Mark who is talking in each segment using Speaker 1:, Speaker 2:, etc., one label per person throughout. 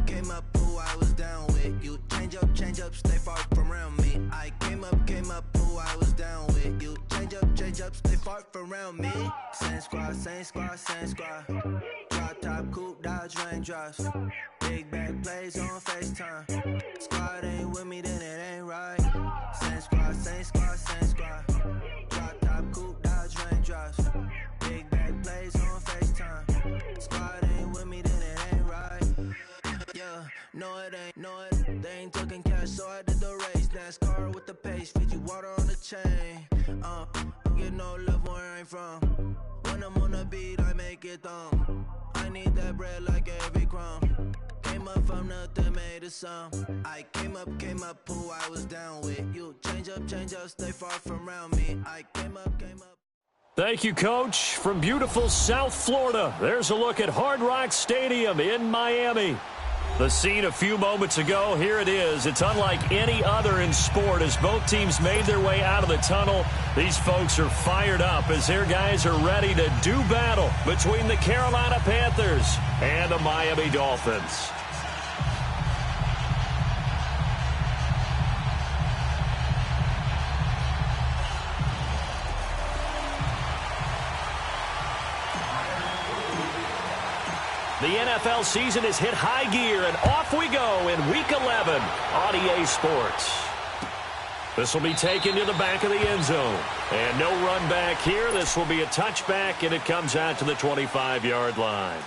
Speaker 1: came up, who I was down with. You change up, stay far from around me. I came up, who I was down with. You change up, stay far from around me. Same squad, same squad, same squad. Drop top, coupe, dodge, raindrops. Big bag plays on FaceTime. Squad ain't with me, then it ain't right. Same squad, same squad, same squad. Drop top, coupe, dodge, raindrops. Big bag plays on FaceTime. Squad ain't with me, then it ain't right. Yeah, no it ain't, they ain't talking cash, so I did the race. NASCAR with the pace, Fiji water on the chain. Get no love where I'm from. When I'm on the beat, I make it thumb. I need that bread like every crumb. Came up from nothing, made a sum. I came up, who I was down with. You change up, stay far from around me. I came up.
Speaker 2: Thank you, Coach. From beautiful South Florida, there's a look at Hard Rock Stadium in Miami. The scene a few moments ago, here it is. It's unlike any other in sport as both teams made their way out of the tunnel. These folks are fired up as their guys are ready to do battle between the Carolina Panthers and the Miami Dolphins. The NFL season has hit high gear, and off we go in Week 11 on EA Sports. This will be taken to the back of the end zone. And no run back here. This will be a touchback, and it comes out to the 25-yard line.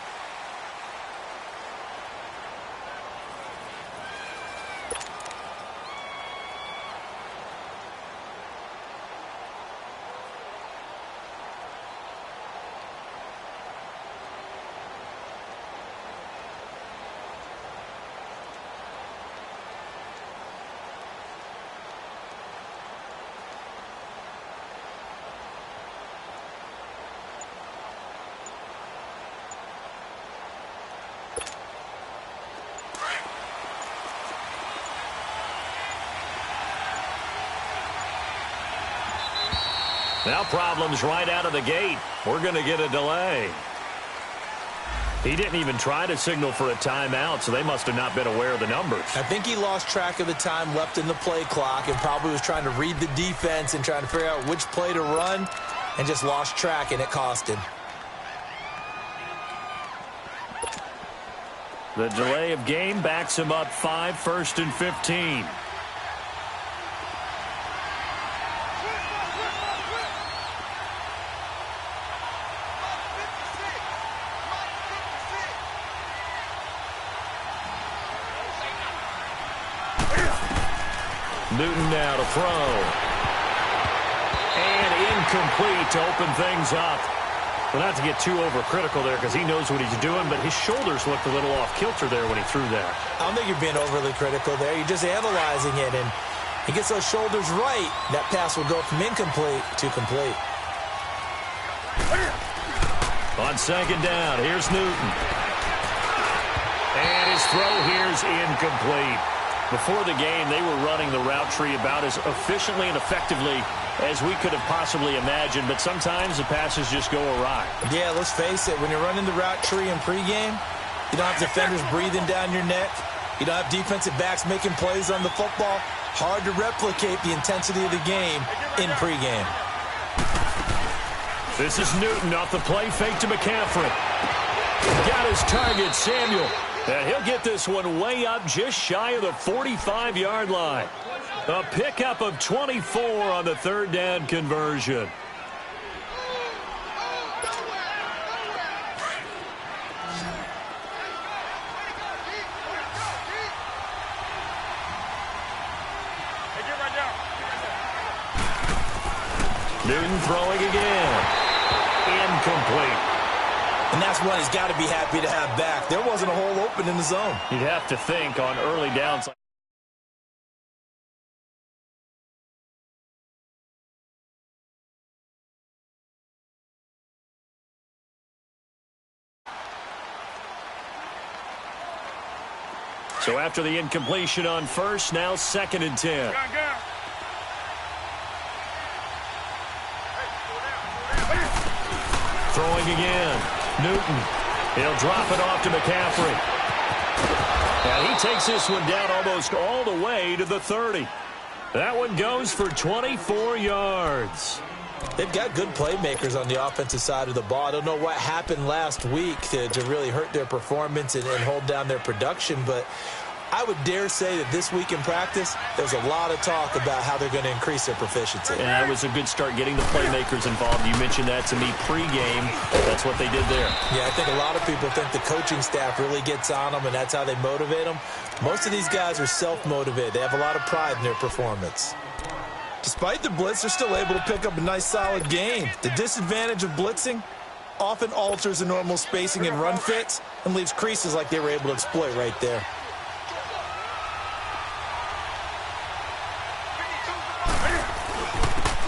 Speaker 2: Now problems right out of the gate. We're going to get a delay. He didn't even try to signal for a timeout, so they must have not been aware of the numbers.
Speaker 3: I think he lost track of the time left in the play clock and probably was trying to read the defense and trying to figure out which play to run and just lost track, and it cost him.
Speaker 2: The delay of game backs him up 5, 1st and 15. Newton now to throw. And incomplete to open things up. Well, not to get too overcritical there because he knows what he's doing, but his shoulders looked a little off kilter there when he threw that.
Speaker 3: I don't think you're being overly critical there. You're just analyzing it, and he gets those shoulders right. That pass will go from incomplete to complete.
Speaker 2: On second down, here's Newton. And his throw here's incomplete. Before the game, they were running the route tree about as efficiently and effectively as we could have possibly imagined, but sometimes the passes just go awry.
Speaker 3: Yeah, let's face it. When you're running the route tree in pregame, you don't have defenders breathing down your neck. You don't have defensive backs making plays on the football. Hard to replicate the intensity of the game in pregame.
Speaker 2: This is Newton off the play fake to McCaffrey. Got his target, Samuel. And he'll get this one way up just shy of the 45-yard line. A pickup of 24 on the third down conversion. Newton throwing again. Incomplete.
Speaker 3: And that's one he's got to be happy to have back. There wasn't a hole open in the zone.
Speaker 2: You'd have to think on early downs. So after the incompletion on first, now 2nd and 10. Throwing again. Newton. He'll drop it off to McCaffrey. And he takes this one down almost all the way to the 30. That one goes for 24 yards.
Speaker 3: They've got good playmakers on the offensive side of the ball. I don't know what happened last week to really hurt their performance and hold down their production, but I would dare say that this week in practice, there's a lot of talk about how they're going to increase their proficiency.
Speaker 2: And that was a good start getting the playmakers involved. You mentioned that to me pregame. That's what they did there.
Speaker 3: Yeah, I think a lot of people think the coaching staff really gets on them, and that's how they motivate them. Most of these guys are self-motivated. They have a lot of pride in their performance. Despite the blitz, they're still able to pick up a nice, solid gain. The disadvantage of blitzing often alters the normal spacing and run fits and leaves creases like they were able to exploit right there.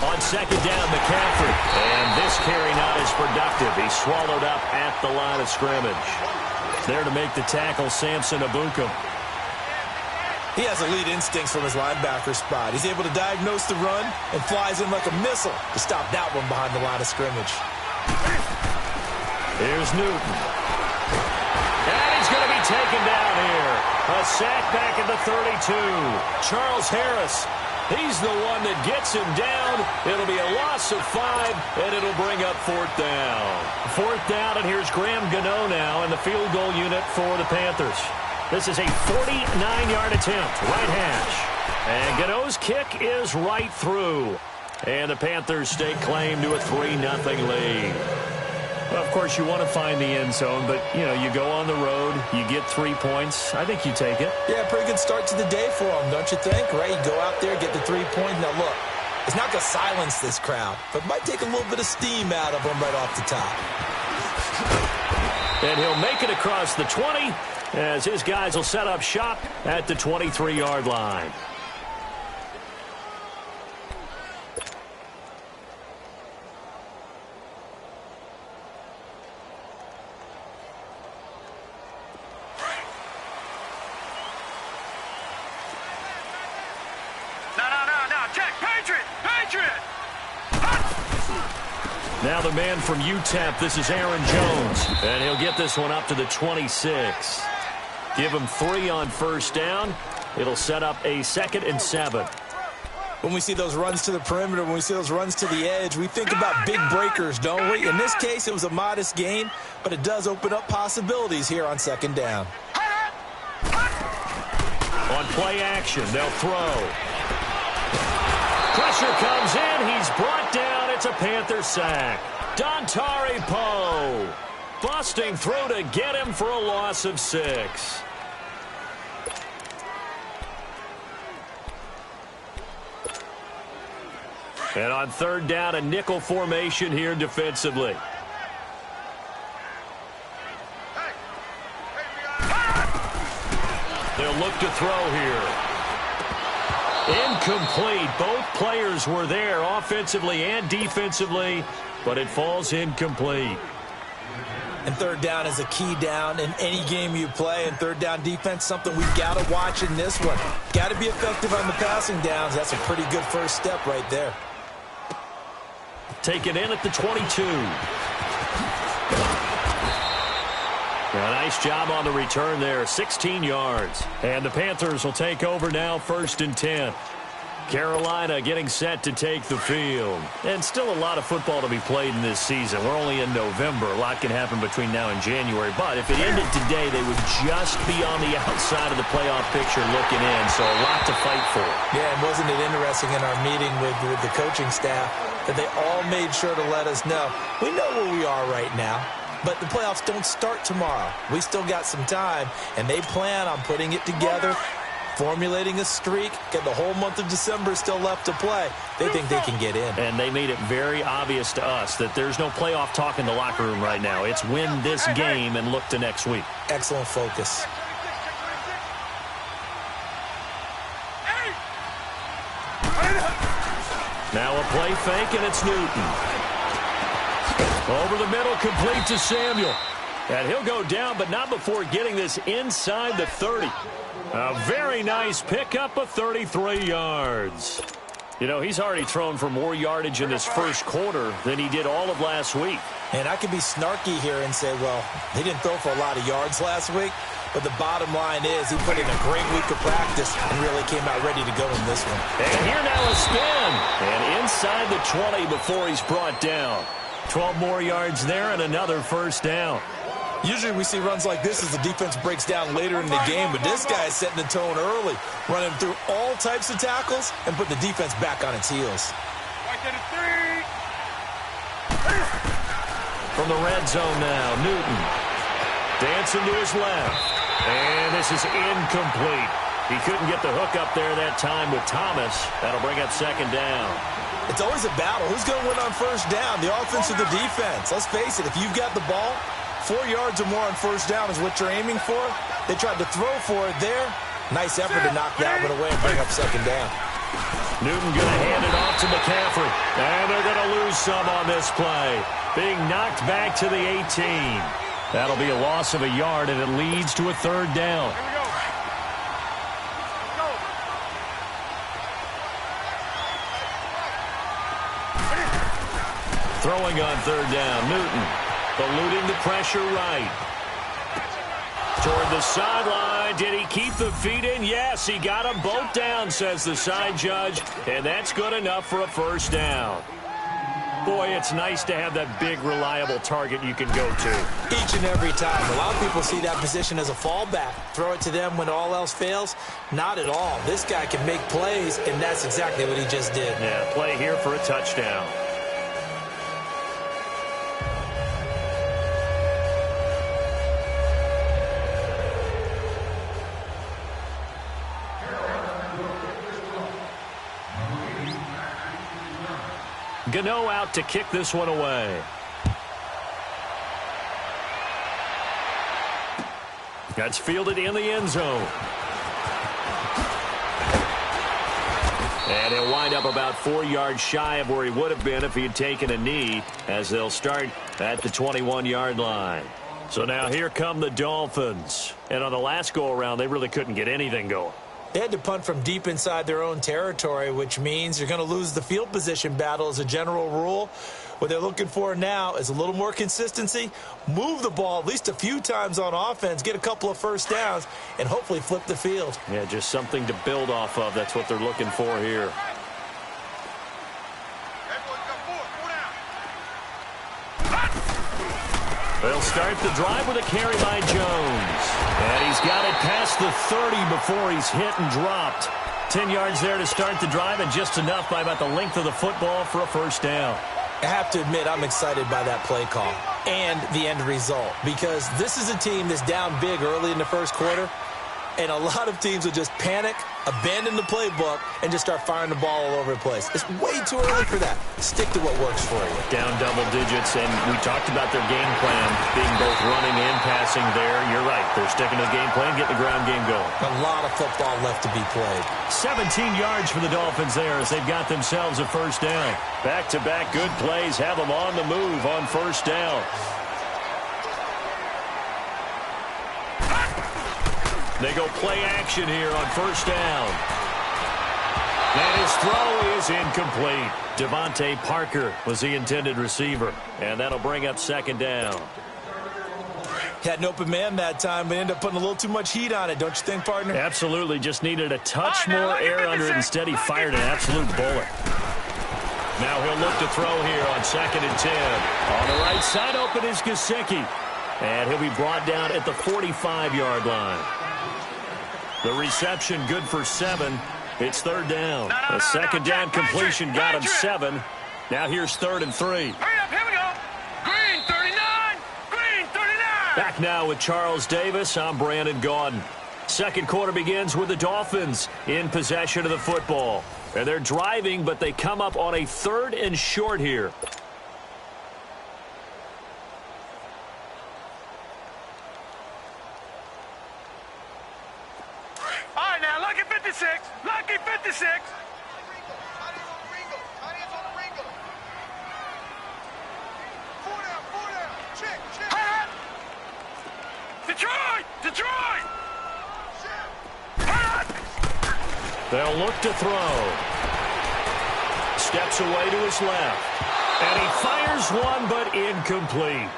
Speaker 2: On second down, McCaffrey. And this carry not as productive. He's swallowed up at the line of scrimmage. There to make the tackle, Samson Ebukam.
Speaker 3: He has elite instincts from his linebacker spot. He's able to diagnose the run and flies in like a missile to stop that one behind the line of scrimmage.
Speaker 2: Here's Newton. And he's going to be taken down here. A sack back at the 32. Charles Harris. He's the one that gets him down. It'll be a loss of 5, and it'll bring up fourth down. Fourth down, and here's Graham Gano now in the field goal unit for the Panthers. This is a 49-yard attempt, right hash. And Gano's kick is right through. And the Panthers stake claim to a 3-0 lead. Well, of course, you want to find the end zone, but, you go on the road, you get 3 points. I think you take it.
Speaker 3: Yeah, pretty good start to the day for them, don't you think? Right, you go out there, get the 3 points. Now, look, it's not going to silence this crowd, but it might take a little bit of steam out of them right off the top.
Speaker 2: And he'll make it across the 20 as his guys will set up shop at the 23-yard line. Now the man from UTEP, this is Aaron Jones. And he'll get this one up to the 26. Give him 3 on first down. It'll set up a 2nd and 7.
Speaker 3: When we see those runs to the perimeter, when we see those runs to the edge, we think about big breakers, don't we? In this case, it was a modest gain, but it does open up possibilities here on second down.
Speaker 2: On play action, they'll throw. Pressure comes in. He's brought down. It's a Panther sack. Dontari Poe busting through to get him for a loss of 6. And on third down, a nickel formation here defensively. They'll look to throw here. Incomplete. Both players were there offensively and defensively, but it falls incomplete.
Speaker 3: And third down is a key down in any game you play. And third down defense, something we've got to watch in this one. Got to be effective on the passing downs. That's a pretty good first step right there.
Speaker 2: Taken in at the 22. A nice job on the return there, 16 yards. And the Panthers will take over now, 1st and 10. Carolina getting set to take the field. And still a lot of football to be played in this season. We're only in November. A lot can happen between now and January. But if it ended today, they would just be on the outside of the playoff picture looking in. So a lot to fight for.
Speaker 3: Yeah, and wasn't it interesting in our meeting with the coaching staff that they all made sure to let us know, we know where we are right now, but the playoffs don't start tomorrow. We still got some time, and they plan on putting it together, formulating a streak, get the whole month of December still left to play. They think they can get in.
Speaker 2: And they made it very obvious to us that there's no playoff talk in the locker room right now. It's win this game and look to next week.
Speaker 3: Excellent focus.
Speaker 2: Now a play fake, and it's Newton. Over the middle, complete to Samuel. And he'll go down, but not before getting this inside the 30. A very nice pickup of 33 yards. He's already thrown for more yardage in this first quarter than he did all of last week.
Speaker 3: And I could be snarky here and say, well, he didn't throw for a lot of yards last week. But the bottom line is he put in a great week of practice and really came out ready to go in this one.
Speaker 2: And here now a spin. And inside the 20 before he's brought down. 12 more yards there and another first down.
Speaker 3: Usually we see runs like this as the defense breaks down later in the game, but this guy is setting the tone early, running through all types of tackles and putting the defense back on its heels.
Speaker 2: From the red zone now, Newton dancing to his left. And this is incomplete. He couldn't get the hook up there that time with Thomas. That'll bring up second down.
Speaker 3: It's always a battle. Who's going to win on first down, the offense or the defense? Let's face it, if you've got the ball, 4 yards or more on first down is what you're aiming for. They tried to throw for it there. Nice effort to knock that one away and bring up second down.
Speaker 2: Newton going to hand it off to McCaffrey. And they're going to lose some on this play. Being knocked back to the 18. That'll be a loss of a yard, and it leads to a third down. Throwing on third down, Newton. Eluding the pressure right. Toward the sideline. Did he keep the feet in? Yes, he got them both down, says the side judge. And that's good enough for a first down. Boy, it's nice to have that big, reliable target you can go to.
Speaker 3: Each and every time. A lot of people see that position as a fallback. Throw it to them when all else fails. Not at all. This guy can make plays, and that's exactly what he just did.
Speaker 2: Yeah, play here for a touchdown. Gano out to kick this one away. That's fielded in the end zone. And he'll wind up about 4 yards shy of where he would have been if he had taken a knee, as they'll start at the 21-yard line. So now here come the Dolphins. And on the last go-around, they really couldn't get anything going.
Speaker 3: They had to punt from deep inside their own territory, which means you're going to lose the field position battle as a general rule. What they're looking for now is a little more consistency, move the ball at least a few times on offense, get a couple of first downs, and hopefully flip the field.
Speaker 2: Yeah, just something to build off of. That's what they're looking for here. They'll start the drive with a carry by Jones. And he's got it past the 30 before he's hit and dropped. 10 yards there to start the drive, and just enough by about the length of the football for a first down.
Speaker 3: I have to admit, I'm excited by that play call and the end result, because this is a team that's down big early in the first quarter, and a lot of teams will just panic, abandon the playbook, and just start firing the ball all over the place. It's way too early for that. Stick to what works for you.
Speaker 2: Down double digits, and we talked about their game plan being both running and passing there. You're right. They're sticking to the game plan, getting the ground game going.
Speaker 3: A lot of football left to be played.
Speaker 2: 17 yards for the Dolphins there as they've got themselves a first down. Back-to-back good plays have them on the move on first down. They go play action here on first down. And his throw is incomplete. Devontae Parker was the intended receiver. And that'll bring up second down.
Speaker 3: Had an open man that time, but ended up putting a little too much heat on it, don't you think, partner?
Speaker 2: Absolutely. Just needed a touch more air under it. Instead, he fired an absolute bullet. Now he'll look to throw here on 2nd and 10. On the right side, open is Gesicki. And he'll be brought down at the 45-yard line. The reception good for 7. It's third down. A second down completion got him 7. Now here's 3rd and 3.
Speaker 4: Hurry up, here we go. Green 39. Green 39.
Speaker 2: Back now with Charles Davis. I'm Brandon Gaudin. Second quarter begins with the Dolphins in possession of the football. And they're driving, but they come up on a 3rd and short here.
Speaker 4: All right, now, lucky 56. Lucky 56. Hot. Detroit! Detroit! Hot.
Speaker 2: They'll look to throw. Steps away to his left. And he fires one, but incomplete.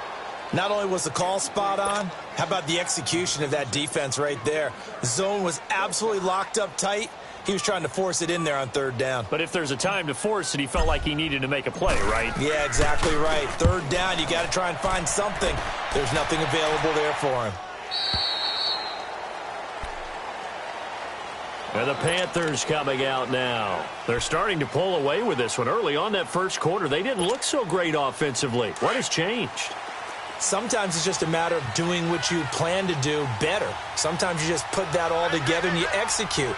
Speaker 3: Not only was the call spot on, how about the execution of that defense right there? The zone was absolutely locked up tight. He was trying to force it in there on third down.
Speaker 2: But if there's a time to force it, he felt like he needed to make a play, right?
Speaker 3: Yeah, exactly right. Third down, you got to try and find something. There's nothing available there for him.
Speaker 2: And the Panthers coming out now. They're starting to pull away with this one. Early on that first quarter, they didn't look so great offensively. What has changed?
Speaker 3: Sometimes it's just a matter of doing what you plan to do better. Sometimes you just put that all together and you execute.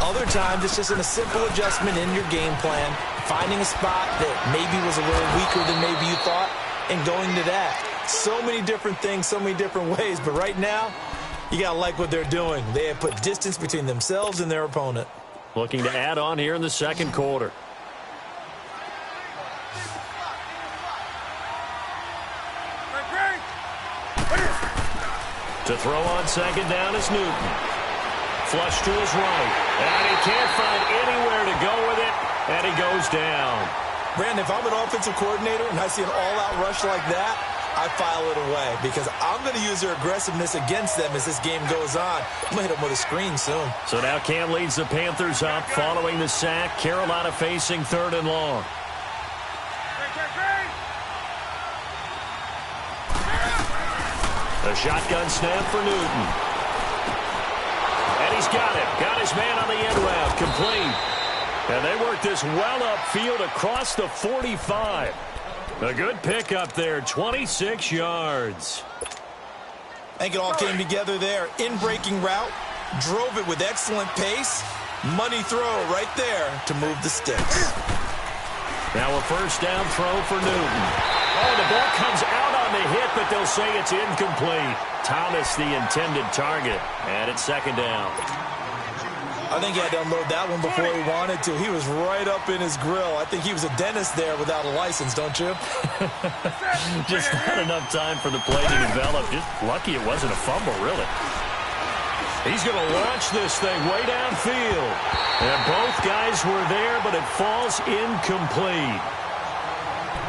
Speaker 3: Other times it's just a simple adjustment in your game plan, finding a spot that maybe was a little weaker than maybe you thought, and going to that. So many different things, so many different ways, but right now, you got to like what they're doing. They have put distance between themselves and their opponent.
Speaker 2: Looking to add on here in the second quarter. To throw on second down is Newton. Flush to his right. And he can't find anywhere to go with it. And he goes down.
Speaker 3: Brandon, if I'm an offensive coordinator and I see an all-out rush like that, I file it away because I'm going to use their aggressiveness against them as this game goes on. I'm going to hit them with a screen soon. So
Speaker 2: now Cam leads the Panthers up following the sack. Carolina facing third and long. A shotgun snap for Newton. And he's got it. Got his man on the end route. Complete. And they work this well upfield across the 45. A good pick up there. 26 yards.
Speaker 3: I think it all came together there. In-breaking route. Drove it with excellent pace. Money throw right there to move the sticks.
Speaker 2: Now a first down throw for Newton. Oh, the ball comes out on the hit, but they'll say it's incomplete. Thomas, the intended target, and it's second down.
Speaker 3: I think he had to unload that one before he wanted to. He was right up in his grill. I think he was a dentist there without a license, don't you?
Speaker 2: Just not enough time for the play to develop. Just lucky it wasn't a fumble, really. He's going to launch this thing way downfield. And both guys were there, but it falls incomplete.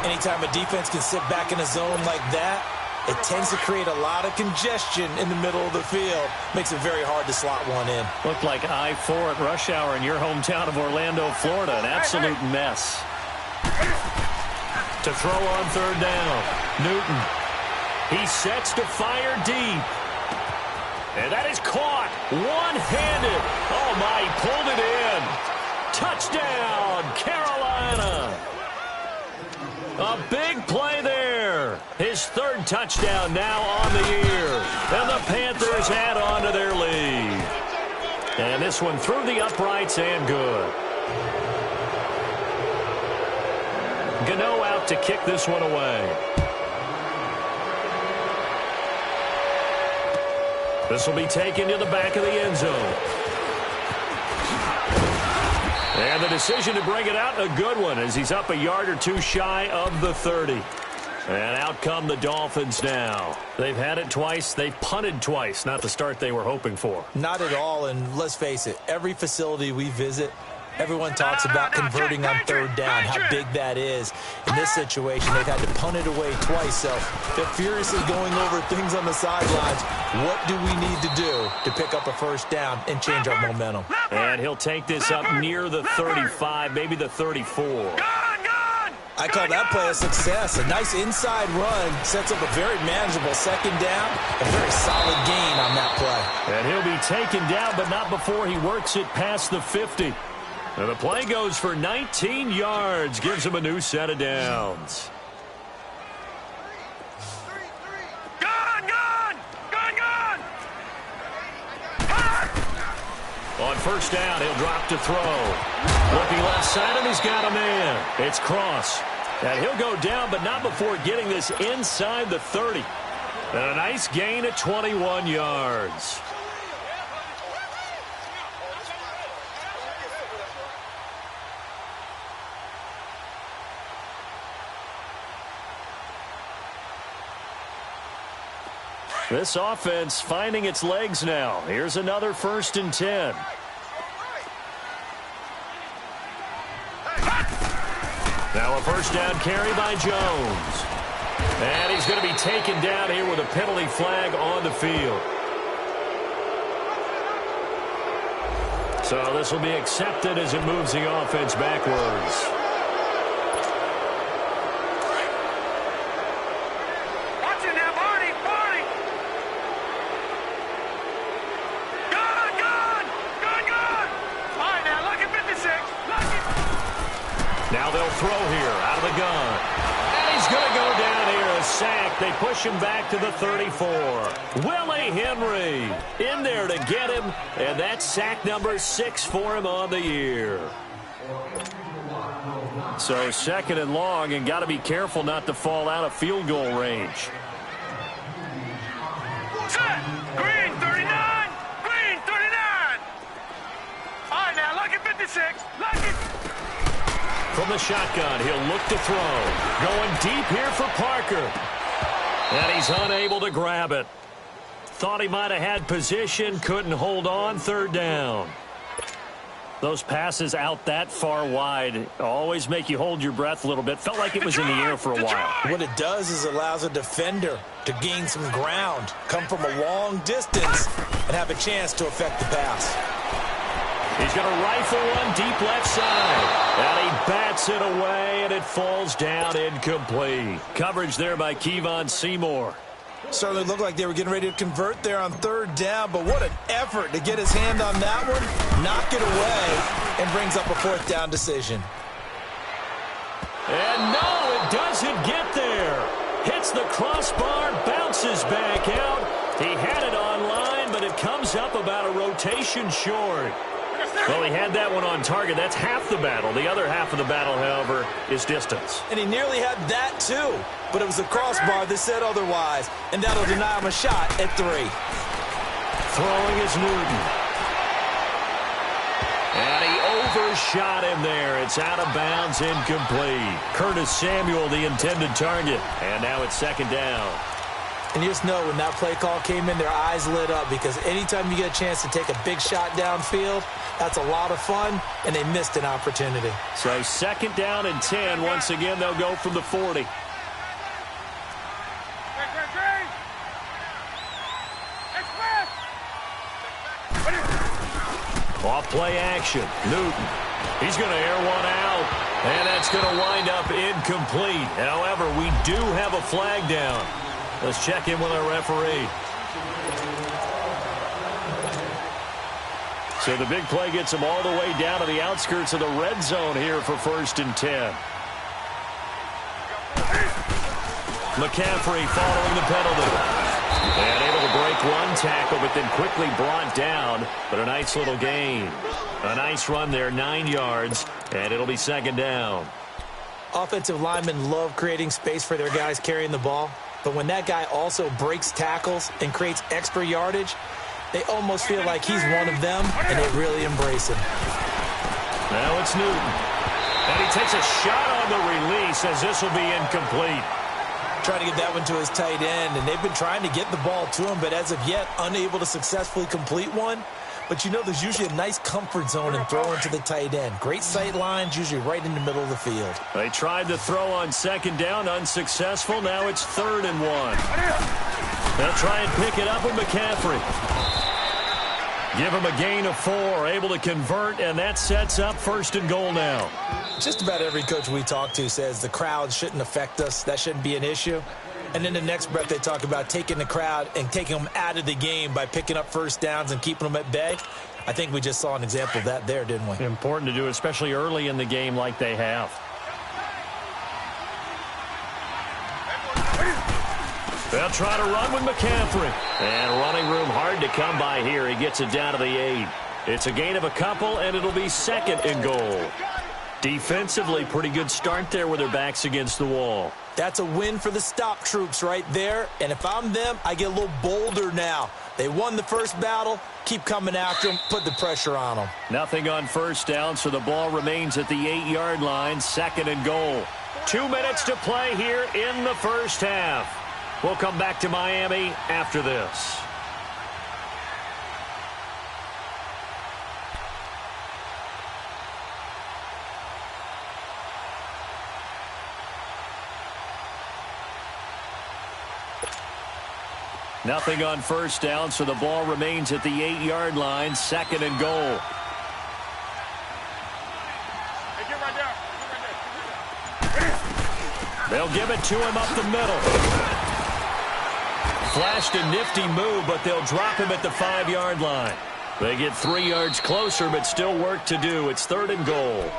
Speaker 3: Anytime a defense can sit back in a zone like that, it tends to create a lot of congestion in the middle of the field. Makes it very hard to slot one in.
Speaker 2: Looked like I-4 at rush hour in your hometown of Orlando, Florida. An absolute mess. To throw on third down. Newton. He sets to fire deep. And that is caught. One-handed. Oh, my. He pulled it in. Touchdown, Carolina. A big play there. His third touchdown now on the year. And the Panthers add on to their lead. And this one through the uprights and good. Gano out to kick this one away. This will be taken to the back of the end zone. And the decision to bring it out, a good one, as he's up a yard or two shy of the 30. And out come the Dolphins now. They've had it twice. They've punted twice. Not the start they were hoping for.
Speaker 3: Not at all, and let's face it, every facility we visit, everyone talks about converting on third down, how big that is. In this situation, they've had to punt it away twice, so they're furiously going over things on the sidelines. What do we need to do to pick up a first down and change our momentum?
Speaker 2: And he'll take this up near the 35, maybe the 34.
Speaker 3: I call that play a success. A nice inside run sets up a very manageable second down. A very solid gain on that play.
Speaker 2: And he'll be taken down, but not before he works it past the 50. And the play goes for 19 yards, gives him a new set of downs. On first down, he'll drop to throw. Looking left side, and he's got a man. It's Cross. And he'll go down, but not before getting this inside the 30. And a nice gain at 21 yards. This offense finding its legs now. Here's another 1st and 10. Now a first down carry by Jones. And he's going to be taken down here with a penalty flag on the field. So this will be accepted as it moves the offense backwards.
Speaker 4: Watch it now, Barney! Barney! Gone! Gone! Gone! Gone! All right, now, look at 56. Look it!
Speaker 2: Now they'll throw here out of the gun. And he's going to go down here. A sack. They push him back to the 34. Willie Henry in there to get him. And that's sack number 6 for him on the year. So second and long, and got to be careful not to fall out of field goal range.
Speaker 4: Set! Green 39! Green 39! All right, now, look at 56. Look it!
Speaker 2: From the shotgun, he'll look to throw. Going deep here for Parker. And he's unable to grab it. Thought he might have had position, couldn't hold on, third down. Those passes out that far wide always make you hold your breath a little bit. Felt like it was in the air for a while.
Speaker 3: What it does is allows a defender to gain some ground, come from a long distance, and have a chance to affect the pass.
Speaker 2: He's going to rifle one deep left side. And he bats it away, and it falls down incomplete. Coverage there by Kevon Seymour.
Speaker 3: Certainly looked like they were getting ready to convert there on third down, but what an effort to get his hand on that one, knock it away, and brings up a fourth down decision.
Speaker 2: And no, it doesn't get there. Hits the crossbar, bounces back out. He had it on line, but it comes up about a rotation short. Well, he had that one on target. That's half the battle. The other half of the battle, however, is distance.
Speaker 3: And he nearly had that, too. But it was a crossbar that said otherwise. And that'll deny him a shot at 3.
Speaker 2: Throwing is Newton. And he overshot him there. It's out of bounds, incomplete. Curtis Samuel, the intended target. And now it's second down.
Speaker 3: And you just know when that play call came in, their eyes lit up, because anytime you get a chance to take a big shot downfield, that's a lot of fun, and they missed an opportunity.
Speaker 2: So second down and 10. Once again, they'll go from the 40. Off play action. Newton. He's going to air one out, and that's going to wind up incomplete. However, we do have a flag down. Let's check in with our referee. So the big play gets him all the way down to the outskirts of the red zone here for 1st and 10. McCaffrey following the penalty. And able to break one tackle, but then quickly brought down. But a nice little gain. A nice run there, 9 yards, and it'll be second down.
Speaker 3: Offensive linemen love creating space for their guys carrying the ball. But when that guy also breaks tackles and creates extra yardage, they almost feel like he's one of them, and they really embrace him.
Speaker 2: Now it's Newton. And he takes a shot on the release as this will be incomplete.
Speaker 3: Trying to get that one to his tight end, and they've been trying to get the ball to him, but as of yet, unable to successfully complete one. But you know there's usually a nice comfort zone in throwing to the tight end. Great sight lines, usually right in the middle of the field.
Speaker 2: They tried to throw on second down, unsuccessful. Now it's 3rd and 1. They'll try and pick it up with McCaffrey. Give him a gain of 4, able to convert, and that sets up 1st and goal now.
Speaker 3: Just about every coach we talk to says the crowd shouldn't affect us. That shouldn't be an issue. And then the next breath they talk about taking the crowd and taking them out of the game by picking up first downs and keeping them at bay. I think we just saw an example of that there, didn't we?
Speaker 2: Important to do, especially early in the game like they have. They'll try to run with McCaffrey. And running room hard to come by here. He gets it down to the 8. It's a gain of a couple, and it'll be 2nd and goal. Defensively, pretty good start there with their backs against the wall.
Speaker 3: That's a win for the stop troops right there. And if I'm them, I get a little bolder now. They won the first battle. Keep coming after them. Put the pressure on them.
Speaker 2: Nothing on first down, so the ball remains at the 8-yard line. 2nd and goal. 2 minutes to play here in the first half. We'll come back to Miami after this. Nothing on first down, so the ball remains at the 8-yard line, 2nd and goal. They'll give it to him up the middle. Flashed a nifty move, but they'll drop him at the 5-yard line. They get 3 yards closer, but still work to do. It's 3rd and goal.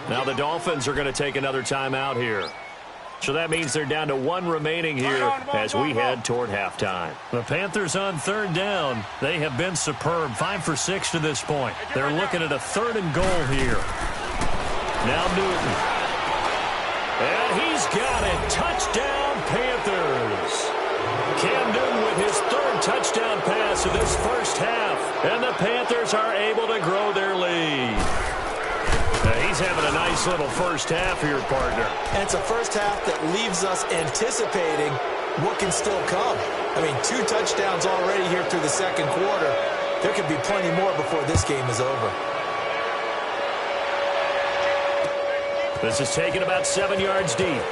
Speaker 2: Now the Dolphins are going to take another timeout here. So that means they're down to 1 remaining here as we head toward halftime. The Panthers on 3rd down. They have been superb. 5 for 6 to this point. They're looking at a 3rd and goal here. Now Newton. And he's got it. Touchdown, Panthers. Cam Newton with his 3rd touchdown pass of this first half. And the Panthers are able to grow their lead. He's having a nice little first half here, partner. And it's a first half that leaves us anticipating what can still come. I mean, 2 touchdowns already here through the 2nd quarter. There could be plenty more before this game is over. This is taken about 7 yards deep.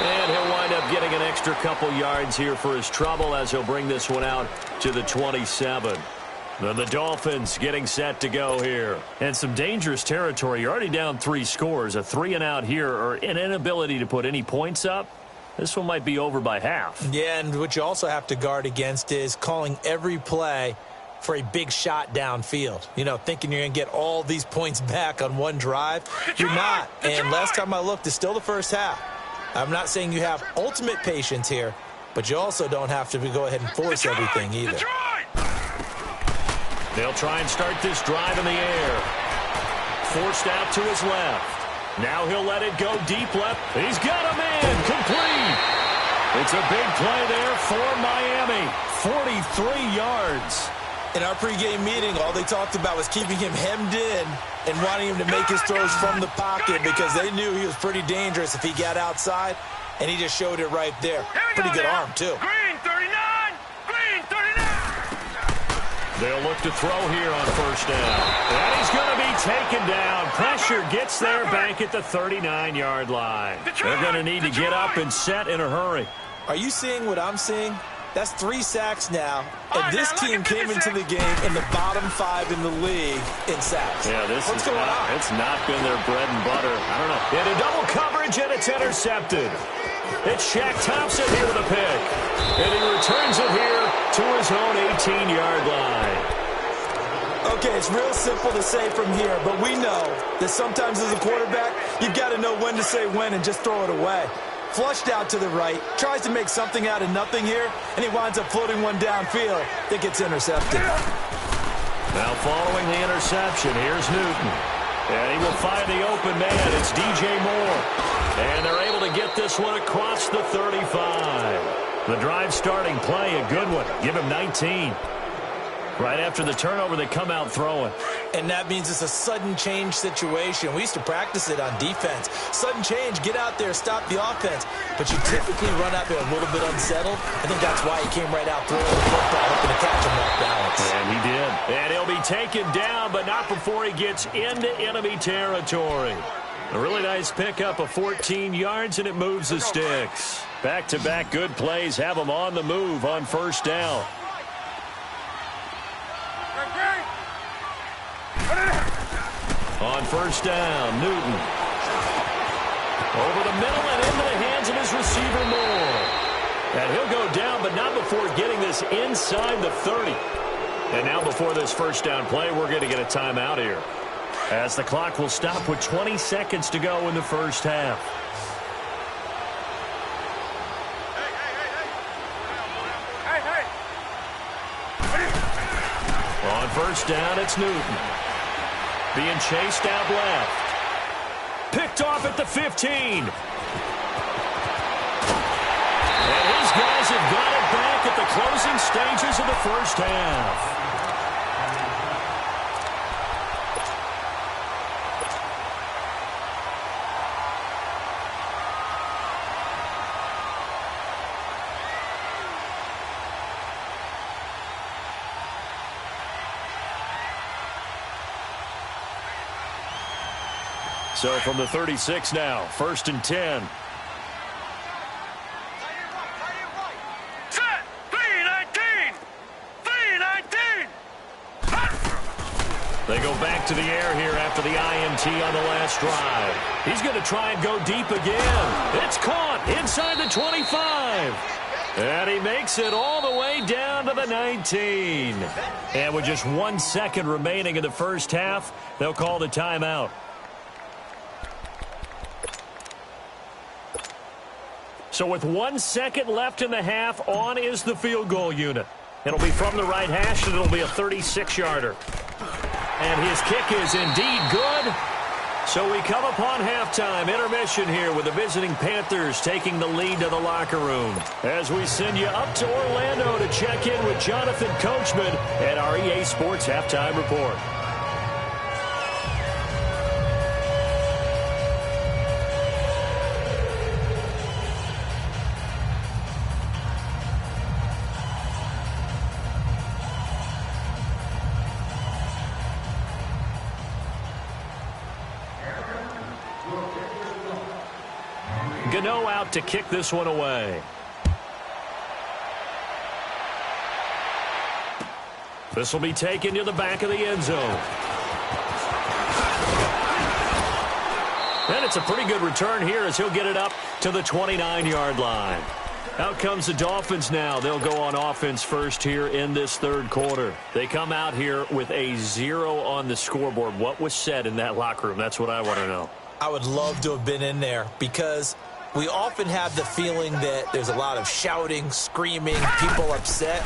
Speaker 2: And he'll wind up getting an extra couple yards here for his trouble as he'll bring this one out to the 27. The Dolphins getting set to go here. And some dangerous territory. You're already down 3 scores. A 3-and-out here or an inability to put any points up. This one might be over by half. Yeah, and what you also have to guard against is calling every play for a big shot downfield. You know, thinking you're going to get all these points back on one drive. You're not. And last time I looked, it's still the first half. I'm not saying you have ultimate patience here, but you also don't have to go ahead and force everything either. They'll try and start this drive in the air. Forced out to his left. Now he'll let it go deep left. He's got a man. Complete. It's a big play there for Miami. 43 yards. In our pregame meeting, all they talked about was keeping him hemmed in and wanting him to make his throws from the pocket because they knew he was pretty dangerous if he got outside, and he just showed it right there. Pretty good arm, too.
Speaker 4: Green 39! Green 39!
Speaker 2: They'll look to throw here on first down. And he's going to be taken down. Pressure gets there back at the 39-yard line. They're going to need to get up and set in a hurry.
Speaker 3: Are you seeing what I'm seeing? That's 3 sacks now, and this team came into the game in the bottom 5 in the league in sacks.
Speaker 2: Yeah,
Speaker 3: What's going on?
Speaker 2: It's not been their bread and butter. I don't know. Into double coverage, and it's intercepted. It's Shaq Thompson here with a pick, and he returns it here to his own 18-yard line.
Speaker 3: Okay, it's real simple to say from here, but we know that sometimes as a quarterback, you've got to know when to say when and just throw it away. Flushed out to the right, tries to make something out of nothing here, and he winds up floating one downfield that gets intercepted.
Speaker 2: Now following the interception, here's Newton. And he will find the open man. It's DJ Moore. And they're able to get this one across the 35. The drive starting play, a good one. Give him 19. Right after the turnover, they come out throwing.
Speaker 3: And that means it's a sudden change situation. We used to practice it on defense. Sudden change, get out there, stop the offense. But you typically run out there a little bit unsettled. I think that's why he came right out throwing the football, hoping to catch him off balance.
Speaker 2: And he did. And he'll be taken down, but not before he gets into enemy territory. A really nice pickup of 14 yards, and it moves the sticks. Back-to-back good plays have them on the move on first down. On first down, Newton. Over the middle and into the hands of his receiver, Moore. And he'll go down, but not before getting this inside the 30. And now before this first down play, we're going to get a timeout here, as the clock will stop with 20 seconds to go in the first half. On first down, it's Newton. Being chased out left. Picked off at the 15. And his guys have got it back at the closing stages of the first half. So from the 36 now, 1st and 10. They go back to the air here after the INT on the last drive. He's going to try and go deep again. It's caught inside the 25. And he makes it all the way down to the 19. And with just 1 second remaining in the first half, they'll call the timeout. So with 1 second left in the half, on is the field goal unit. It'll be from the right hash, and it'll be a 36-yarder. And his kick is indeed good. So we come upon halftime intermission here with the visiting Panthers taking the lead to the locker room. As we send you up to Orlando to check in with Jonathan Coachman at our EA Sports Halftime Report. Gano out to kick this one away. This will be taken to the back of the end zone. And it's a pretty good return here as he'll get it up to the 29-yard line. Out comes the Dolphins now. They'll go on offense first here in this third quarter. They come out here with a 0 on the scoreboard. What was said in that locker room? That's what I want to know.
Speaker 3: I would love to have been in there because we often have the feeling that there's a lot of shouting, screaming, people upset.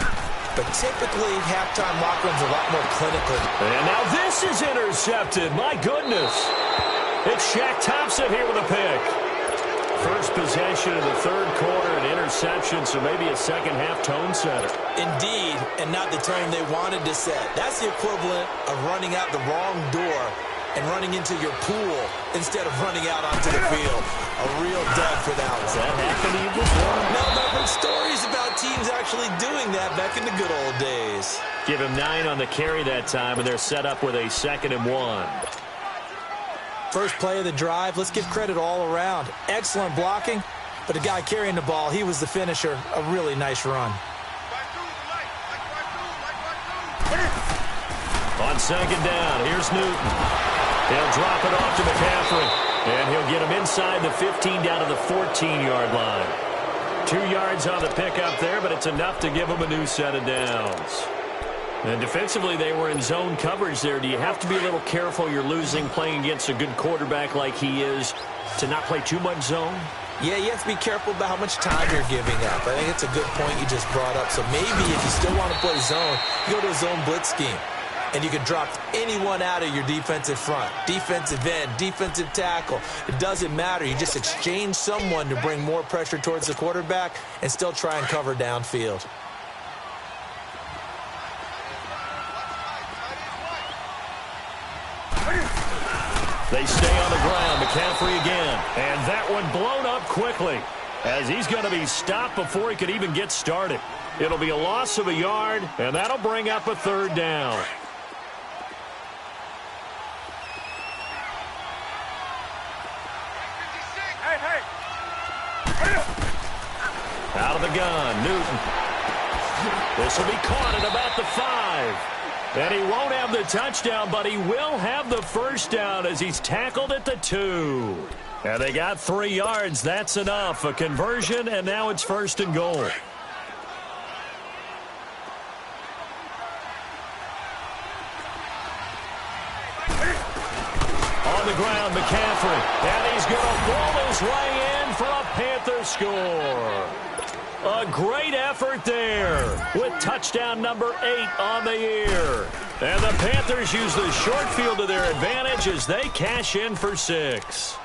Speaker 3: But typically, halftime locker rooms are a lot more clinical.
Speaker 2: And now this is intercepted. My goodness. It's Shaq Thompson here with a pick. First possession of the third quarter, an interception, so maybe a second-half tone setter.
Speaker 3: Indeed, and not the tone they wanted to set. That's the equivalent of running out the wrong door and running into your pool instead of running out onto the field. A real dud for that one.
Speaker 2: Has that happened to you before?
Speaker 3: No, but I've heard stories about teams actually doing that back in the good old days.
Speaker 2: Give him 9 on the carry that time, and they're set up with a 2nd and 1.
Speaker 3: First play of the drive, let's give credit all around. Excellent blocking, but the guy carrying the ball, he was the finisher. A really nice run.
Speaker 2: On 2nd down, here's Newton. He'll drop it off to McCaffrey, and he'll get him inside the 15 down to the 14-yard line. 2 yards on the pickup there, but it's enough to give him a new set of downs. And defensively, they were in zone coverage there. Do you have to be a little careful you're losing playing against a good quarterback like he is to not play too much zone?
Speaker 3: Yeah, you have to be careful about how much time you're giving up. I think it's a good point you just brought up. So maybe if you still want to play zone, you go to a zone blitz scheme. And you can drop anyone out of your defensive front. Defensive end, defensive tackle. It doesn't matter. You just exchange someone to bring more pressure towards the quarterback and still try and cover downfield.
Speaker 2: They stay on the ground. McCaffrey again. And that one blown up quickly as he's going to be stopped before he could even get started. It'll be a loss of a yard, and that'll bring up a 3rd down. Out of the gun, Newton. This will be caught at about the 5. And he won't have the touchdown, but he will have the first down as he's tackled at the 2. And they got 3 yards. That's enough. A conversion, and now it's 1st and goal. On the ground, McCaffrey. And he's going to roll his way in for a Panther score. A great effort there with touchdown number 8 on the year. And the Panthers use the short field to their advantage as they cash in for 6.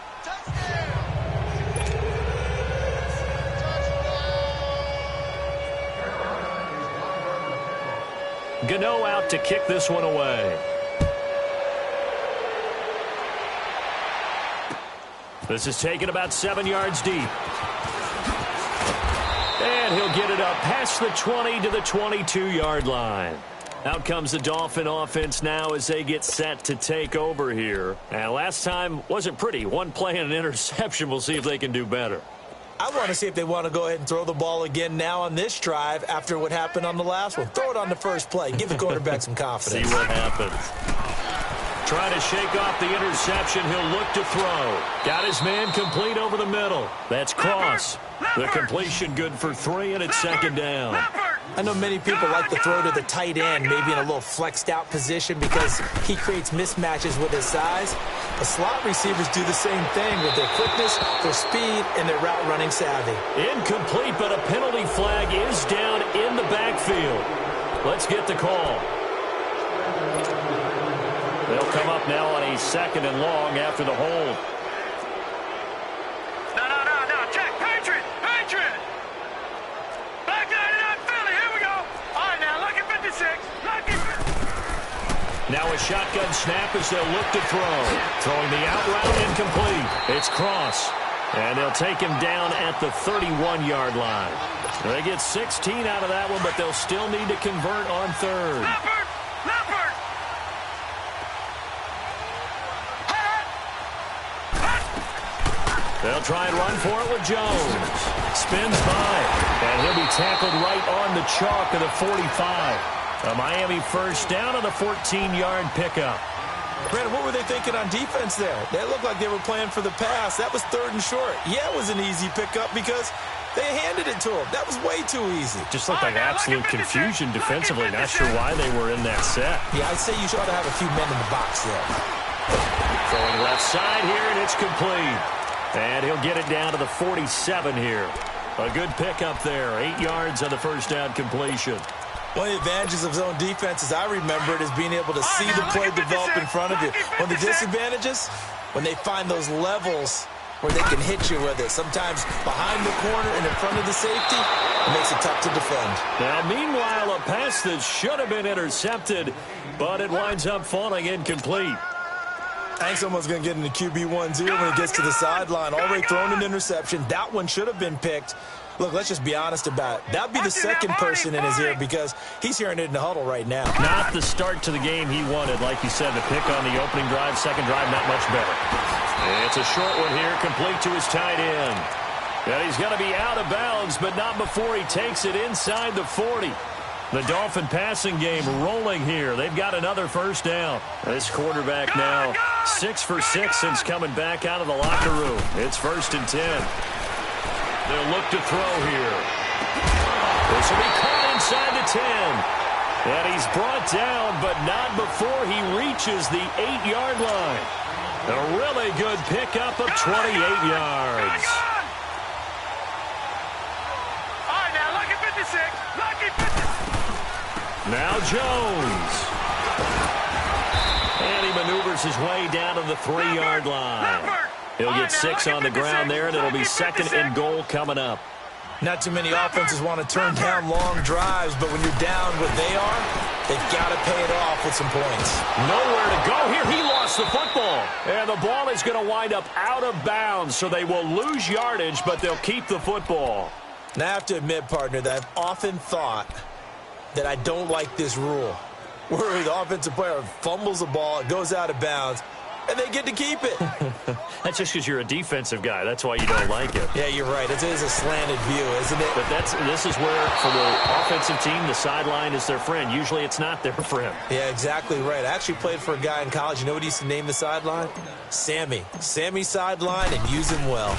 Speaker 2: Gano out to kick this one away. This is taken about 7 yards deep. And he'll get it up past the 20 to the 22-yard line. Out comes the Dolphin offense now as they get set to take over here. And last time wasn't pretty. One play and an interception. We'll see if they can do better.
Speaker 3: I want to see if they want to go ahead and throw the ball again now on this drive after what happened on the last one. Throw it on the first play. Give the quarterback some confidence.
Speaker 2: See what happens. Trying to shake off the interception. He'll look to throw. Got his man complete over the middle. That's Cross. The completion good for 3, and it's second down.
Speaker 3: I know many people like to throw to the tight end, maybe in a little flexed out position because he creates mismatches with his size. But slot receivers do the same thing with their quickness, their speed, and their route running savvy.
Speaker 2: Incomplete, but a penalty flag is down in the backfield. Let's get the call. They'll come up now on a 2nd and long after the hold.
Speaker 4: No. Check. Patriot. Back 99 Philly. Here we go. All right, now, lucky 56.
Speaker 2: Now a shotgun snap as they'll look to throw. Throwing the out route incomplete. It's Cross. And they'll take him down at the 31-yard line. They get 16 out of that one, but they'll still need to convert on 3rd.
Speaker 4: Leopard.
Speaker 2: They'll try and run for it with Jones. Spins by, and he'll be tackled right on the chalk of the 45. A Miami first down on the 14-yard pickup.
Speaker 3: Brandon, what were they thinking on defense there? They looked like they were playing for the pass. That was 3rd and short. Yeah, it was an easy pickup because they handed it to him. That was way too easy.
Speaker 2: Just looked like absolute confusion defensively. Not sure why they were in that set.
Speaker 3: Yeah, I'd say you ought to have a few men in the box there.
Speaker 2: Throwing left side here, and it's complete. And he'll get it down to the 47 here. A good pickup there. 8 yards on the first down completion.
Speaker 3: One of the advantages of zone defense, as I remember it, is being able to see the play develop in front of you. One of the disadvantages, when they find those levels where they can hit you with it. Sometimes behind the corner and in front of the safety, it makes it tough to defend.
Speaker 2: Now, meanwhile, a pass that should have been intercepted, but it winds up falling incomplete.
Speaker 3: I think someone's going to get into QB1-0 when he gets to the sideline. Already thrown an interception. That one should have been picked. Look, let's just be honest about it. That would be the second person in his ear because he's hearing it in the huddle right now.
Speaker 2: Not the start to the game he wanted. Like you said, the pick on the opening drive, second drive, not much better. It's a short one here, complete to his tight end. And he's going to be out of bounds, but not before he takes it inside the 40. The Dolphin passing game rolling here. They've got another first down. This quarterback now 6 for 6 since coming back out of the locker room. It's 1st and 10. They'll look to throw here. This will be caught inside the 10. And he's brought down, but not before he reaches the 8-yard line. A really good pickup of 28 yards.
Speaker 4: All right, now, lucky 56. Lucky 56.
Speaker 2: Now Jones. And he maneuvers his way down to the 3-yard line. He'll get 6 on the ground there, and it'll be 2nd and goal coming up.
Speaker 3: Not too many offenses want to turn down long drives, but when you're down what they are, they've got to pay it off with some points.
Speaker 2: Nowhere to go here. He lost the football. And the ball is going to wind up out of bounds, so they will lose yardage, but they'll keep the football.
Speaker 3: Now, I have to admit, partner, that I've often thought that I don't like this rule, where the offensive player fumbles the ball, it goes out of bounds, and they get to keep it.
Speaker 2: That's just because you're a defensive guy. That's why you don't like it.
Speaker 3: Yeah, you're right. It is a slanted view, isn't it?
Speaker 2: But this is where, for the offensive team, the sideline is their friend. Usually it's not their friend.
Speaker 3: Yeah, exactly right. I actually played for a guy in college. You know what he used to name the sideline? Sammy. Sammy sideline, and use him well.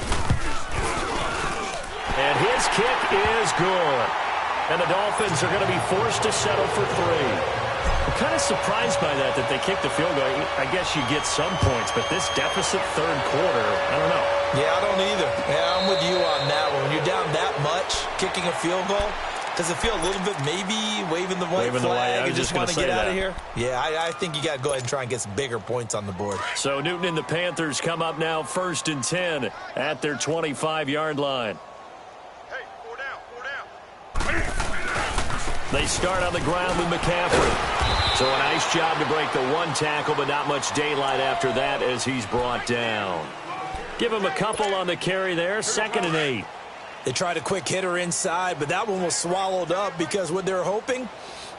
Speaker 2: And his kick is good. And the Dolphins are going to be forced to settle for 3. I'm kind of surprised by that they kicked the field goal. I guess you get some points, but this deficit 3rd quarter, I don't know.
Speaker 3: Yeah, I don't either. Yeah, I'm with you on that one. When you're down that much, kicking a field goal, does it feel a little bit maybe waving the white flag and just want to get out of here? Yeah, I think you got to go ahead and try and get some bigger points on the board.
Speaker 2: So Newton and the Panthers come up now 1st and 10 at their 25-yard line.
Speaker 4: Hey, 4 down.
Speaker 2: They start on the ground with McCaffrey. So a nice job to break the 1 tackle, but not much daylight after that as he's brought down. Give him a couple on the carry there, 2nd and 8.
Speaker 3: They tried a quick hitter inside, but that one was swallowed up because what they're hoping,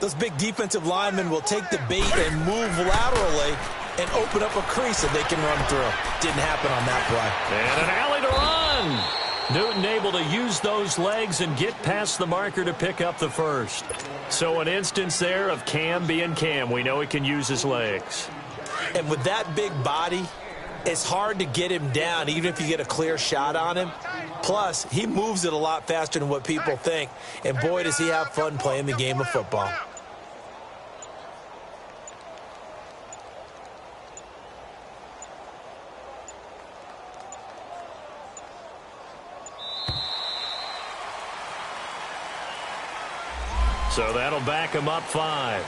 Speaker 3: those big defensive linemen will take the bait and move laterally and open up a crease that they can run through. Didn't happen on that play.
Speaker 2: And an alley to run. Newton able to use those legs and get past the marker to pick up the 1st. So an instance there of Cam being Cam. We know he can use his legs.
Speaker 3: And with that big body, it's hard to get him down, even if you get a clear shot on him. Plus, he moves it a lot faster than what people think. And boy, does he have fun playing the game of football.
Speaker 2: So that'll back him up 5.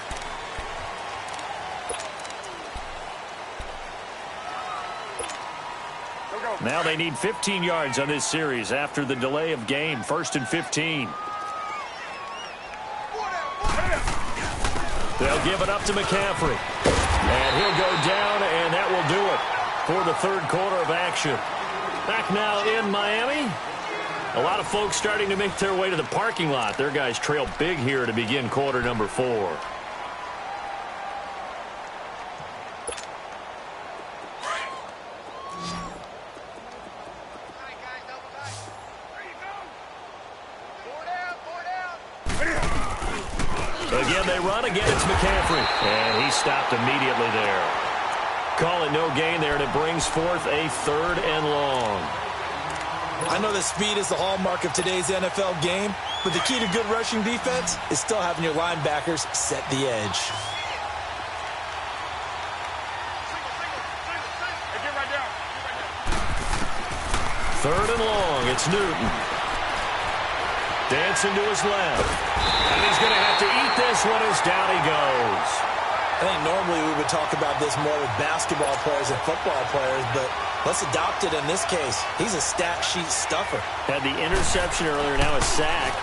Speaker 2: Now they need 15 yards on this series after the delay of game. 1st and 15. They'll give it up to McCaffrey. And he'll go down, and that will do it for the third quarter of action. Back now in Miami. A lot of folks starting to make their way to the parking lot. Their guys trail big here to begin quarter number 4. Again, they run. Again, it's McCaffrey. And he stopped immediately there. Call it no gain there, and it brings forth a 3rd and long.
Speaker 3: I know that speed is the hallmark of today's NFL game, but the key to good rushing defense is still having your linebackers set the edge.
Speaker 2: Third and long. It's Newton. Dancing to his left. And he's going to have to eat this one as down he goes.
Speaker 3: I think normally we would talk about this more with basketball players and football players, but let's adopt it in this case. He's a stat sheet stuffer.
Speaker 2: Had the interception earlier, now a sack.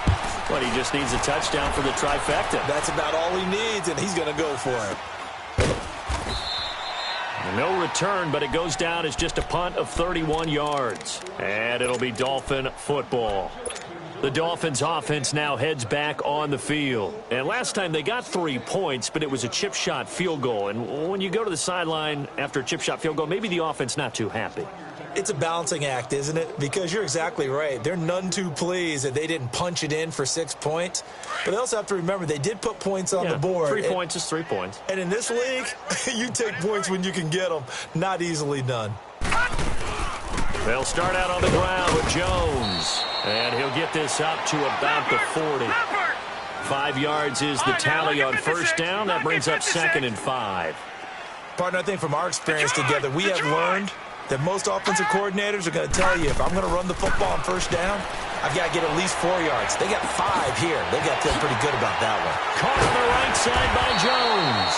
Speaker 2: But he just needs a touchdown for the trifecta.
Speaker 3: That's about all he needs, and he's going to go for it.
Speaker 2: No return, but it goes down as just a punt of 31 yards. And it'll be Dolphin football. The Dolphins offense now heads back on the field. And last time they got 3 points, but it was a chip shot field goal. And when you go to the sideline after a chip shot field goal, maybe the offense not too happy.
Speaker 3: It's a balancing act, isn't it? Because you're exactly right. They're none too pleased that they didn't punch it in for 6 points. But they also have to remember they did put points on the board.
Speaker 2: 3 points is 3 points.
Speaker 3: And in this league, you take points when you can get them. Not easily done.
Speaker 2: They'll start out on the ground with Jones. And he'll get this up to about the 40. 5 yards is the tally on first down. That brings up 2nd and 5.
Speaker 3: Partner, I think from our experience together, we have learned that most offensive coordinators are going to tell you, if I'm going to run the football on first down, I've got to get at least 4 yards. They got 5 here. They got to feel pretty good about that one.
Speaker 2: Caught on the right side by Jones.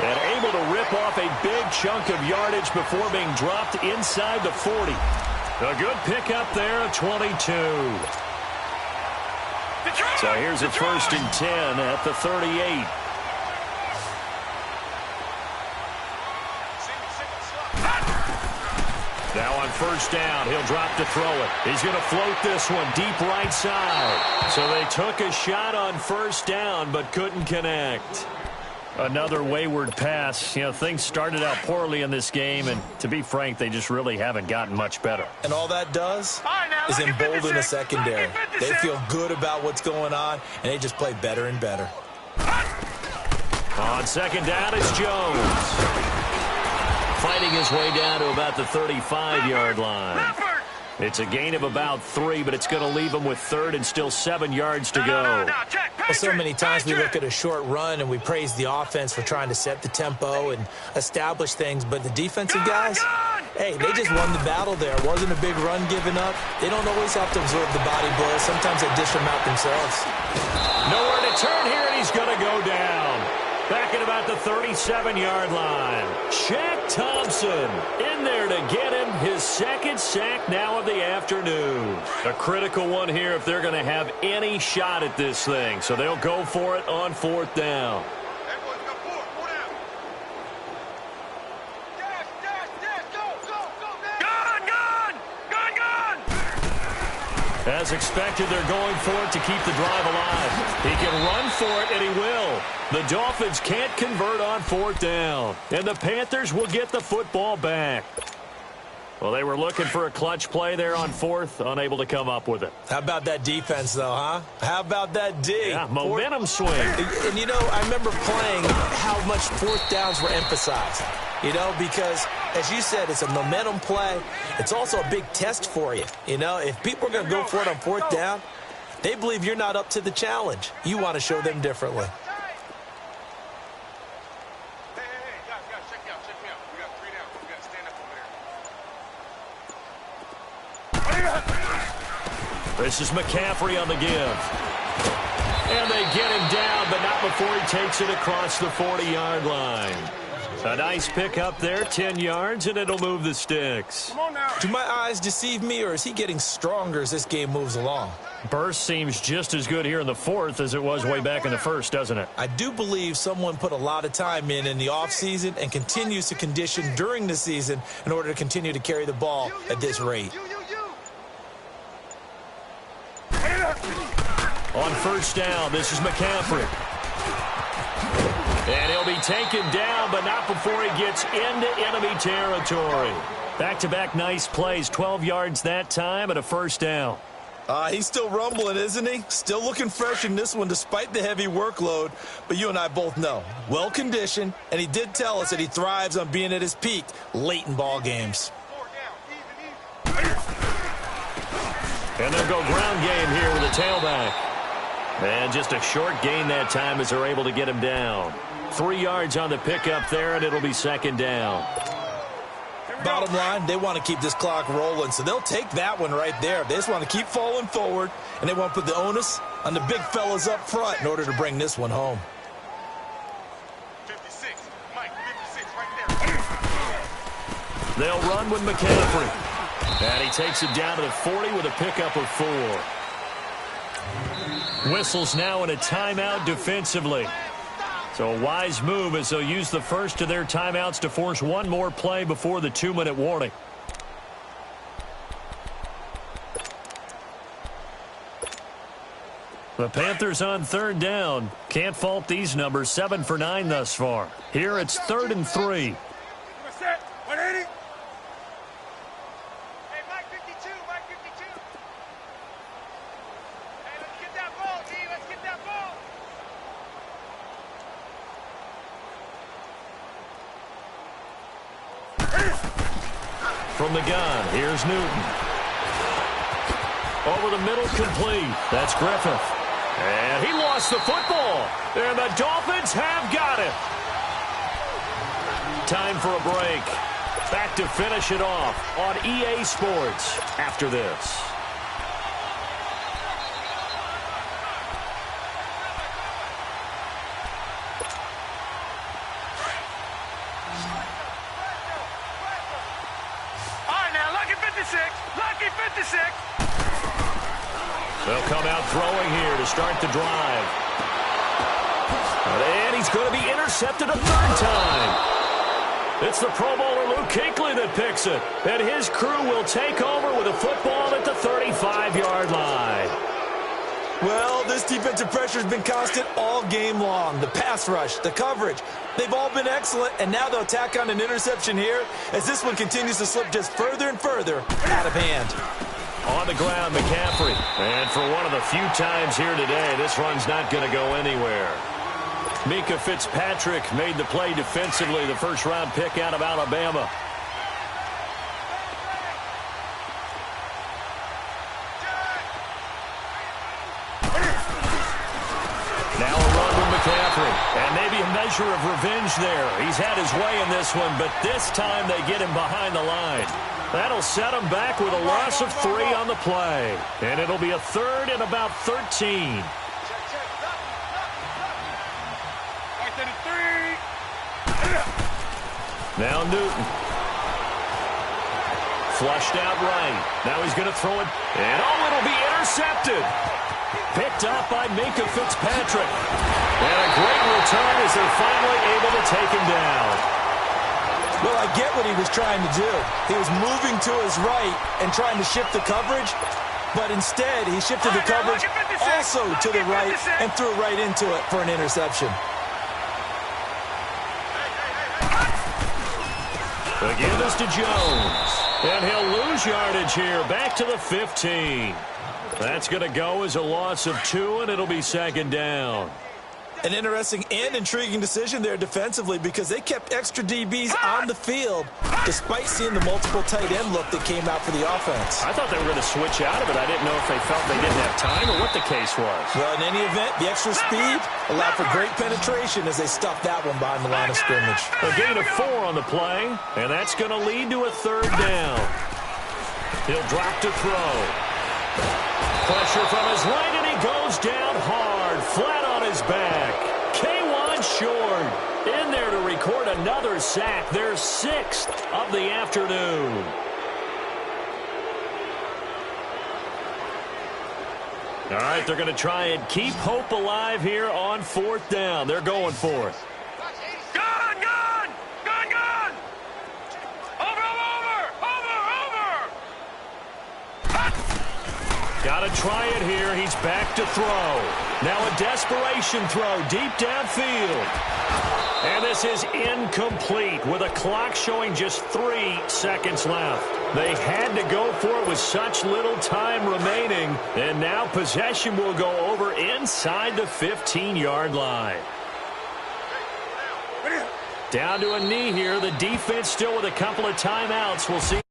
Speaker 2: And able to rip off a big chunk of yardage before being dropped inside the 40. A good pickup there of 22. So here's a 1st and 10 at the 38. Now on first down, he'll drop to throw it. He's going to float this one deep right side. So they took a shot on first down but couldn't connect. Another wayward pass. You know, things started out poorly in this game, and to be frank, they just really haven't gotten much better.
Speaker 3: And all that does is embolden a secondary. They feel good about what's going on, and they just play better and better.
Speaker 2: On second down, it's Jones. Fighting his way down to about the 35-yard line. It's a gain of about 3, but it's going to leave him with 3rd and still 7 yards to go.
Speaker 3: Well, so many times we look at a short run and we praise the offense for trying to set the tempo and establish things, but the defensive guys, hey, they just won the battle there. It wasn't a big run given up. They don't always have to absorb the body blows. Sometimes they dish them out themselves.
Speaker 2: Nowhere to turn here, and he's going to go down. Back at about the 37-yard line. Shaq Thompson in there to get him his 2nd sack now of the afternoon. A critical one here if they're going to have any shot at this thing. So they'll go for it on 4th down. As expected, they're going for it to keep the drive alive. He can run for it, and he will. The Dolphins can't convert on 4th down. And the Panthers will get the football back. Well, they were looking for a clutch play there on 4th, unable to come up with it.
Speaker 3: How about that defense, though, huh? How about that D?
Speaker 2: Yeah, momentum swing.
Speaker 3: And, you know, I remember playing how much 4th downs were emphasized. You know, because, as you said, it's a momentum play. It's also a big test for you. You know, if people are going to go for it on fourth down, they believe you're not up to the challenge. You want to show them differently.
Speaker 2: This is McCaffrey on the give. And they get him down, but not before he takes it across the 40-yard line. A nice pick up there, 10 yards, and it'll move the sticks.
Speaker 3: Do my eyes deceive me, or is he getting stronger as this game moves along?
Speaker 2: Burst seems just as good here in the fourth as it was way back in the first, doesn't it?
Speaker 3: I do believe someone put a lot of time in the offseason and continues to condition during the season in order to continue to carry the ball at this rate.
Speaker 2: On first down, this is McCaffrey. And he'll be taken down, but not before he gets into enemy territory. Back-to-back nice plays, 12 yards that time and a first down.
Speaker 3: He's still rumbling, isn't he? Still looking fresh in this one despite the heavy workload. But you and I both know, well-conditioned, and he did tell us that he thrives on being at his peak late in ball games.
Speaker 2: And they'll go ground game here with a tailback. And just a short gain that time as they're able to get him down. 3 yards on the pickup there, and it'll be second down.
Speaker 3: Bottom line, they want to keep this clock rolling, so they'll take that one right there. They just want to keep falling forward, and they want to put the onus on the big fellas up front in order to bring this one home.
Speaker 4: 56, Mike, 56 right there.
Speaker 2: They'll run with McCaffrey. And he takes it down to the 40 with a pickup of 4. Whistles now in a timeout defensively. So a wise move as they'll use the first of their timeouts to force one more play before the 2-minute warning. The Panthers on third down. Can't fault these numbers. 7 for 9 thus far. Here it's 3rd and 3.
Speaker 4: What's that? 180? Hey, Mike 52, Mike 52. Hey, let's get that ball, D. Let's get that ball.
Speaker 2: From the gun, here's Newton. Over the middle, complete. That's Griffith. And he lost the football. And the Dolphins have got it. Time for a break. Back to finish it off on EA Sports after this.
Speaker 4: Lucky 56.
Speaker 2: They'll come out throwing here to start the drive. And he's going to be intercepted a third time. It's the Pro Bowler Luke Kuechly that picks it. And his crew will take over with a football at the 35-yard line.
Speaker 3: Well, this defensive pressure has been constant all game long. The pass rush, the coverage, they've all been excellent, and now they'll tack on an interception here as this one continues to slip just further and further out of hand.
Speaker 2: On the ground, McCaffrey. And for one of the few times here today, this run's not going to go anywhere. Mika Fitzpatrick made the play defensively, the first-round pick out of Alabama. Now a run with McCaffrey. And maybe a measure of revenge there. He's had his way in this one, but this time they get him behind the line. That'll set him back with a loss of 3 on the play. And it'll be a third and about 13. Now Newton. Flushed out right. Now he's going to throw it. And it'll be intercepted. Picked up by Mika Fitzpatrick. And a great return as they're finally able to take him down.
Speaker 3: Well, I get what he was trying to do. He was moving to his right and trying to shift the coverage, but instead he shifted the coverage also to the right and threw right into it for an interception.
Speaker 2: Again, this to Jones. And he'll lose yardage here. Back to the 15. That's going to go as a loss of 2, and it'll be second down.
Speaker 3: An interesting and intriguing decision there defensively because they kept extra DBs on the field despite seeing the multiple tight end look that came out for the offense.
Speaker 2: I thought they were going to switch out of it. I didn't know if they felt they didn't have time or what the case was.
Speaker 3: Well, in any event, the extra speed allowed for great penetration as they stuffed that one behind the line of scrimmage.
Speaker 2: A gain of 4 on the play, and that's going to lead to a 3rd down. He'll drop to throw. Pressure from his right, and he goes down hard, flat on his back. K1 short. In there to record another sack. Their 6th of the afternoon. All right, they're going to try and keep hope alive here on 4th down. They're going for it.
Speaker 4: Gun! Gun! Gun! Gun! Over!
Speaker 2: Got to try it here. He's back to throw. Now a desperation throw deep downfield. And this is incomplete with a clock showing just 3 seconds left. They had to go for it with such little time remaining. And now possession will go over inside the 15-yard line. Down to a knee here. The defense still with a couple of timeouts. We'll see.